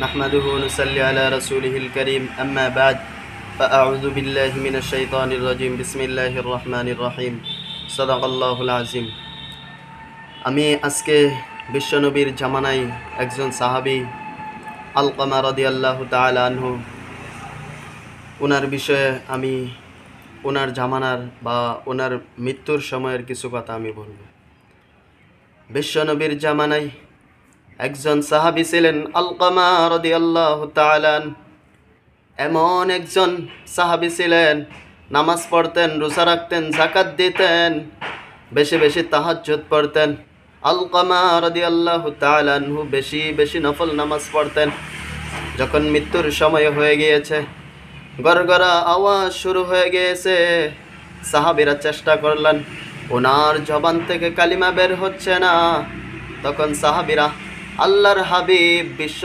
نحمده ونصلي على رسوله الكريم أما بعد فأعوذ بالله من الشيطان الرجيم بسم الله الرحمن الرحيم صدق الله العظيم আমি আজকে বিশ্বনবীর জামানায় একজন সাহাবী আলকামা রাদিয়াল্লাহু তাআলা আনহু ওনার বিষয়ে আমি ওনার জামানার বা ওনার মৃত্যুর সময়ের কিছু কথা আমি বলবো। বিশ্বনবীর জামানায় একজন সাহাবী ছিলেন আলকামা রাদিয়াল্লাহু তাআলা। এমন একজন সাহাবী ছিলেন, নামাজ পড়তেন, রোজা রাখতেন, যাকাত দিতেন, বেশি বেশি তাহাজ্জুদ পড়তেন। আলকামা রাদিয়াল্লাহু তাআলা আনহু বেশি বেশি নফল নামাজ পড়তেন। যখন মৃত্যুর সময় হয়ে গিয়েছে, গড়গড়া আওয়াজ শুরু হয়ে গিয়েছে, সাহাবীরা চেষ্টা করলেন, ওনার জবান থেকে কালিমা বের হচ্ছে না। তখন সাহাবীরা আল্লাহর হাবিব বিশ্ব